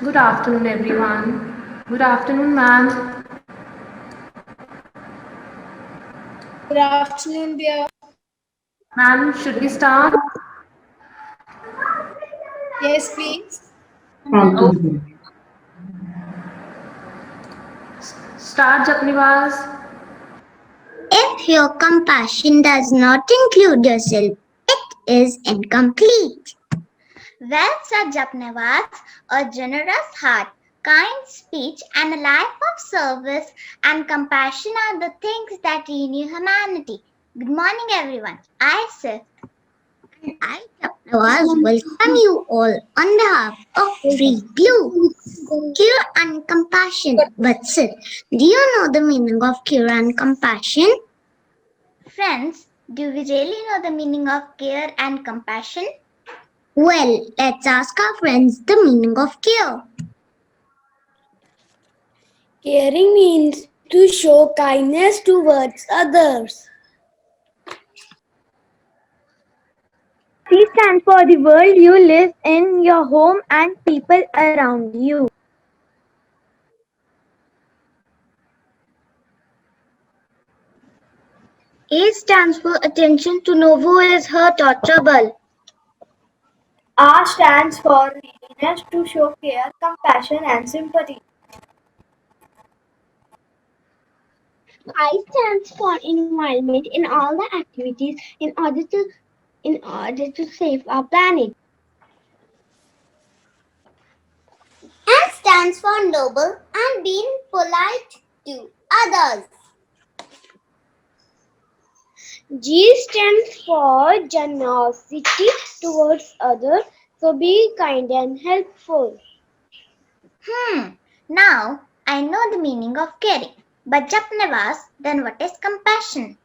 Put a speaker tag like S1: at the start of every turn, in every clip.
S1: Good afternoon, everyone. Good afternoon, ma'am.
S2: Good afternoon, dear.
S1: Ma'am, should we start?
S2: Yes, please.
S1: Oh, start, Japnivas.
S3: If your compassion does not include yourself, it is incomplete. Well said, Japnavas. A generous heart, kind speech, and a life of service and compassion are the things that renew humanity. Good morning, everyone. I, Sif, and I, Japnavas, welcome you all on behalf of Free Blue. Cure and compassion. But Sif, do you know the meaning of cure and compassion? Friends, do we really know the meaning of care and compassion? Well, let's ask our friends the meaning of care.
S4: Caring means to show kindness towards others.
S5: C stands for the world you live in, your home and people around you.
S3: A stands for attention to know who is hurt or trouble.
S4: R stands for readiness to show care, compassion, and sympathy.
S5: I stands for environment in all the activities in order to save our planet.
S3: N stands for noble and being polite to others.
S5: G stands for generosity towards others. So be kind and helpful.
S3: Now I know the meaning of caring. But Japnavas, then what is compassion?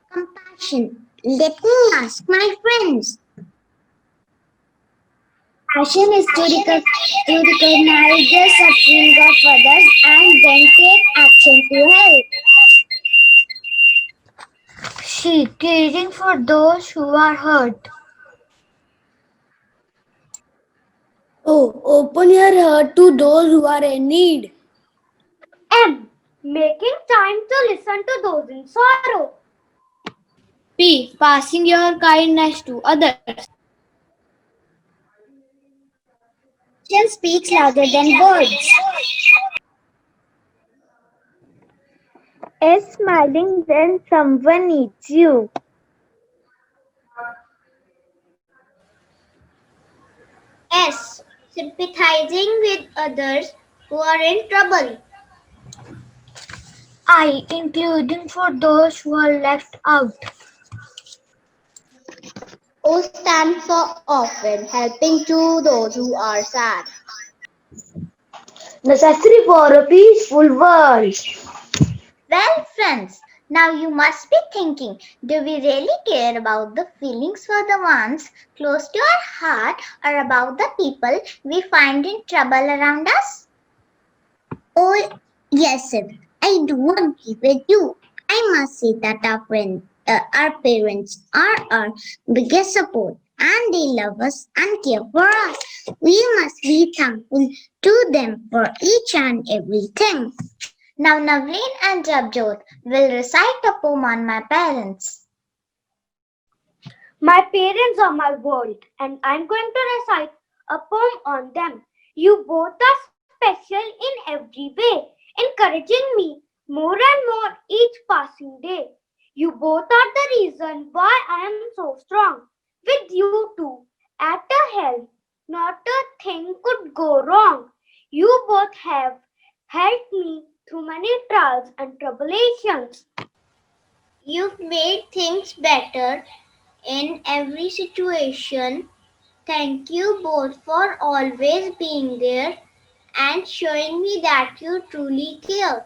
S3: Compassion. Let me ask my friends. Passion is to recognize the suffering of others and then take action to help. She caring for those who are hurt.
S4: O. Open your heart to those who are in need.
S5: M. Making time to listen to those in sorrow.
S4: P. Passing your kindness to others.
S3: Action speaks louder than words.
S5: S. Smiling when someone needs you.
S3: S. Sympathizing with others who are in trouble. I. Including for those who are left out. O stands for often, helping to those who are sad.
S4: Necessary for a peaceful world.
S3: Well, friends, now you must be thinking, do we really care about the feelings for the ones close to our heart or about the people we find in trouble around us? Oh, yes, sir. I do agree with you. I must say that our parents are our biggest support and they love us and care for us. We must be thankful to them for each and everything. Now Navleen and Jabjot will recite a poem on my parents.
S5: My parents are my world, and I'm going to recite a poem on them. You both are special in every way, encouraging me more and more each passing day. You both are the reason why I am so strong. With you two at a help, not a thing could go wrong. You both have helped me through many trials and tribulations.
S3: You've made things better in every situation. Thank you both for always being there and showing me that you truly care.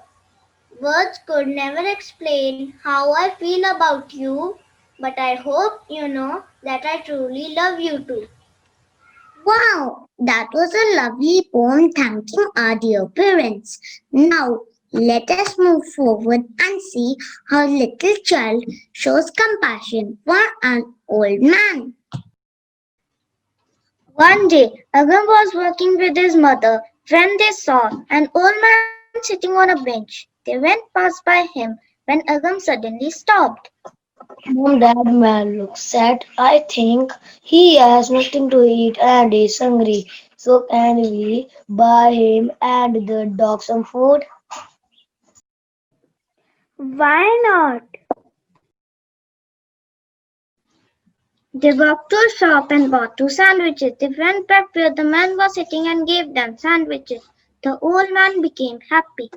S3: Words could never explain how I feel about you, but I hope you know that I truly love you too. Wow, that was a lovely poem thanking our dear parents. Now, let us move forward and see how little child shows compassion for an old man. One day, Agam was walking with his mother when they saw an old man sitting on a bench. They went past by him when Agam suddenly stopped.
S6: Mom, that man looks sad. I think he has nothing to eat and is hungry. So can we buy him and the dog some food?
S5: Why not?
S3: They walked to a shop and bought 2 sandwiches. They went back where the man was sitting and gave them sandwiches. The old man became happy.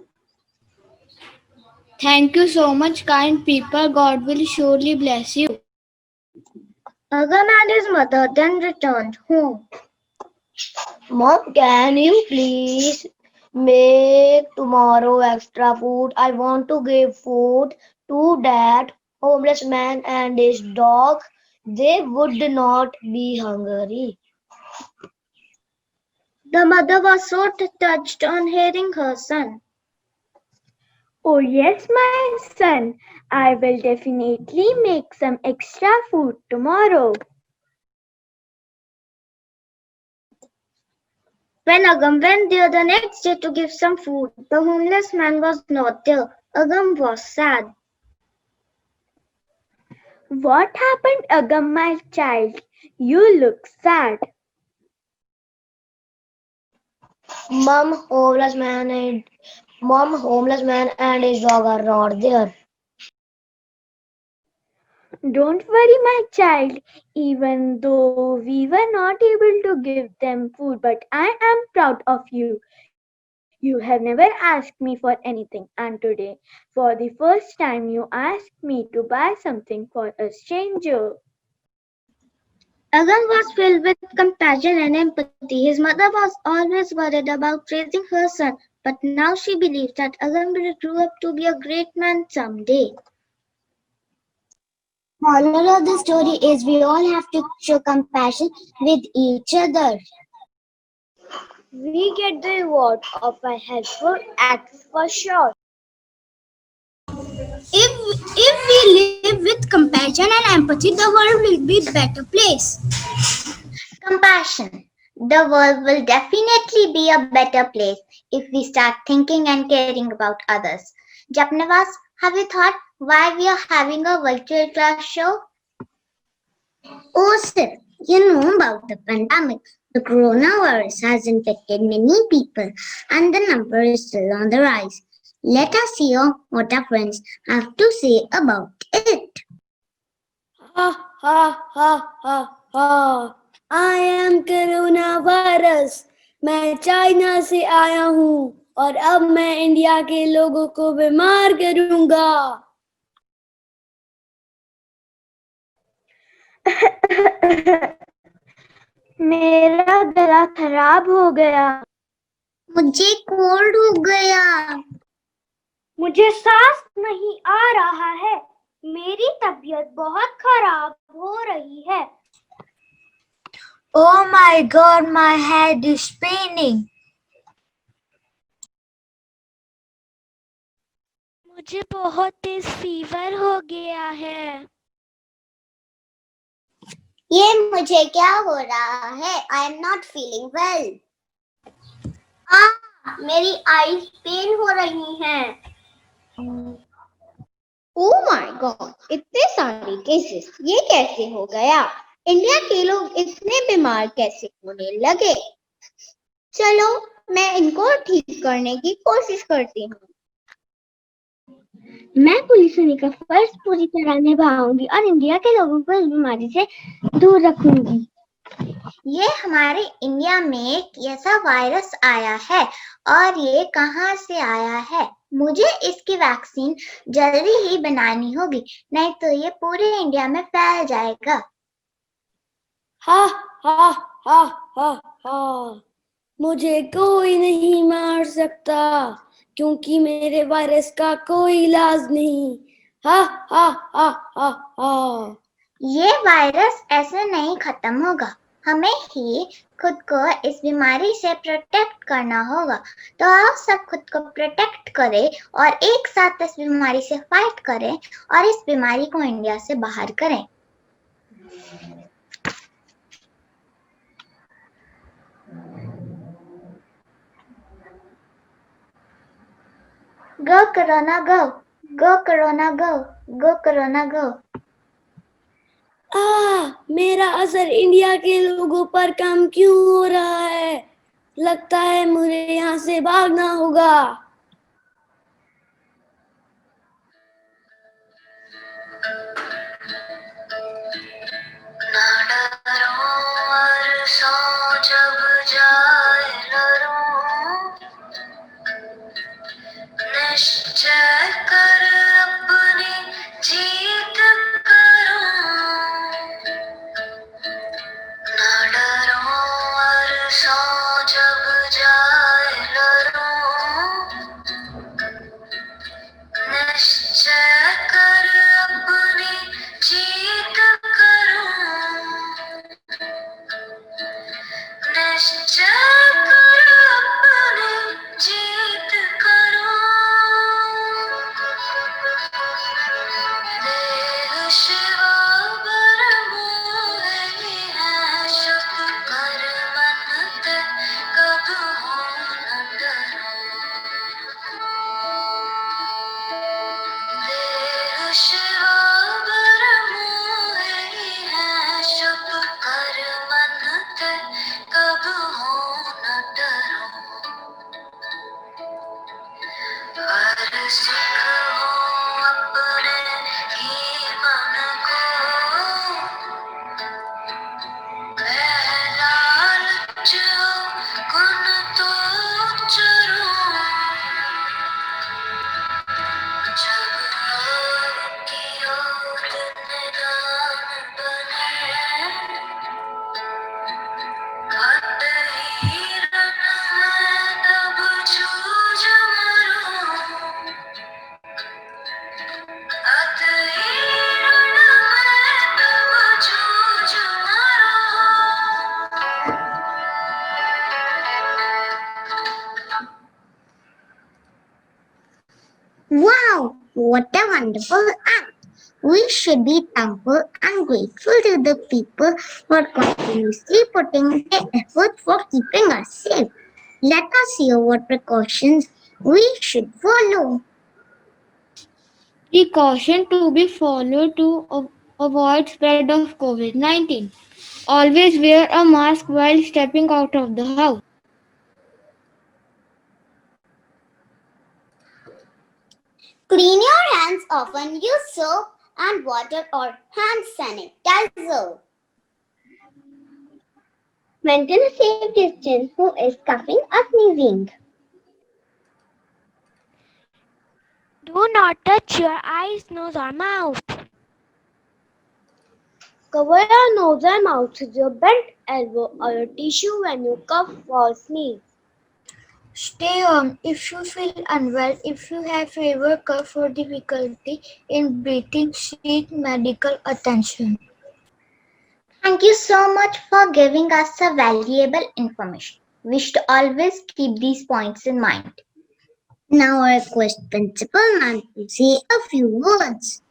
S2: Thank you so much, kind people. God will surely bless you.
S3: Agam and his mother then returned home.
S6: Mom, can you please make tomorrow extra food? I want to give food to that homeless man and his dog. They would not be hungry.
S3: The mother was so touched on hearing her son.
S5: Oh, yes, my son. I will definitely make some extra food tomorrow.
S3: When Agam went there the next day to give some food, the homeless man was not there. Agam was sad.
S5: What happened, Agam, my child? You look sad.
S6: Mom, homeless man and his dog are not there.
S5: Don't worry, my child. Even though we were not able to give them food, but I am proud of you. You have never asked me for anything, and today, for the first time, you asked me to buy something for a stranger.
S3: Agam was filled with compassion and empathy. His mother was always worried about raising her son, but now she believes that Agam will grow up to be a great man someday. Moral of the story is we all have to show compassion with each other.
S6: We get the reward of a helpful act for sure.
S3: If we live with compassion and empathy, the world will be a better place. Compassion. The world will definitely be a better place if we start thinking and caring about others. Japnavas, have you thought why we are having a virtual class show? Oh, sir, you know about the pandemic. The coronavirus has infected many people and the number is still on the rise. Let us hear what our friends have to say about it.
S6: Ha ha ha ha ha. I am coronavirus. मैं China से आया हूँ और अब मैं India के लोगों को बीमार करूंगा.
S5: मेरा गला खराब हो गया.
S3: मुझे कोल्ड हो गया.
S5: मुझे सांस नहीं आ रहा है. मेरी तबीयत बहुत खराब हो रही है.
S6: Oh my God, my head is spinning.
S5: मुझे बहुत तेज फीवर हो गया है.
S3: ये मुझे क्या हो रहा है? I am not feeling well. मेरी आईज पेन हो रही हैं. Oh my God! इतने सारे केसेस, ये कैसे हो गया? इंडिया के लोग इतने बीमार कैसे होने लगे? चलो, मैं इनको ठीक करने की कोशिश करती हूँ. मैं पुलिस होने का फर्ज पूरी तरह निभाऊंगी और इंडिया के लोगों को इस बीमारी से दूर रखूंगी. ये हमारे इंडिया में एक ऐसा वायरस आया है और ये कहाँ से आया है? मुझे इसकी वैक्सीन जल्दी ही बनानी होगी, नहीं तो ये पूरे इंडिया में फैल जाएगा.
S6: हा हा हा हा हा. मुझे कोई नहीं मार सकता क्योंकि मेरे वायरस का कोई इलाज नहीं. हा हा हा हा हा.
S3: ये वायरस ऐसे नहीं खत्म होगा. हमें ही खुद को इस बीमारी से प्रोटेक्ट करना होगा. तो आप सब खुद को प्रोटेक्ट करें और एक साथ इस बीमारी से फाइट करें और इस बीमारी को इंडिया से बाहर करें. Go Corona go. Go Corona go. Go Corona go.
S6: मेरा असर इंडिया के लोगों पर कम क्यों हो रहा है? लगता है मुझे यहाँ से भागना होगा।
S7: ना डरो और सो जब जाए लड़ो, निश्चय कर अपनी जीत करो। ना डरो और सो जब जाए लड़ो, निश्चय कर अपनी जीत करो। निश्चय कर अपनी जीत करो। देह शिवा बर मोहि है, शुभ कर मन ते कब हो न डरो। देह शिवा बर मोहि है, शुभ कर मन ते कब हो न डरो। हर सुख हो अपने ही मन को, लालच हो गुण तो चरो। जब लोग की ओर निदान बने, हट हिरण में तब जूझ मरो। हट हिरण में तब जूझ मरो।
S3: Wow, what a wonderful act! We should be thankful and grateful to the people who are continuously putting their effort for keeping us safe. Let us hear what precautions we should follow.
S2: Precaution to be followed to avoid spread of COVID-19. Always wear a mask while stepping out of the house.
S3: Clean your hands often, use soap and water or hand sanitizer. Maintain a safe distance who is coughing or sneezing.
S5: Do not touch your eyes, nose, or mouth.
S6: Cover your nose and mouth with your bent elbow or your tissue when you cough or sneeze.
S2: Stay home if you feel unwell. If you have fever, cough, or difficulty in breathing, seek medical attention.
S3: Thank you so much for giving us a valuable information. We should always keep these points in mind. Now I request Principal Ma'am to say a few words.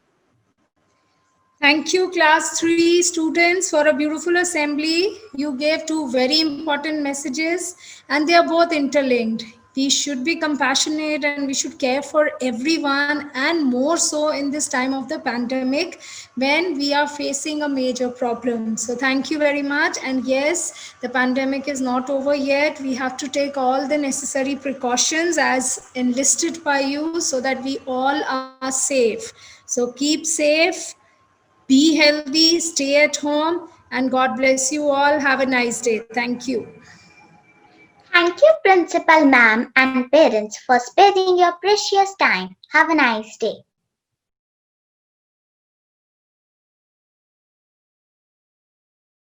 S1: Thank you, Class 3 students, for a beautiful assembly. You gave two very important messages, and they are both interlinked. We should be compassionate and we should care for everyone, and more so in this time of the pandemic when we are facing a major problem. So thank you very much. And yes, the pandemic is not over yet. We have to take all the necessary precautions as enlisted by you so that we all are safe. So keep safe. Be healthy, stay at home, and God bless you all. Have a nice day. Thank you.
S3: Thank you, Principal Ma'am and parents, for sparing your precious time. Have a nice day.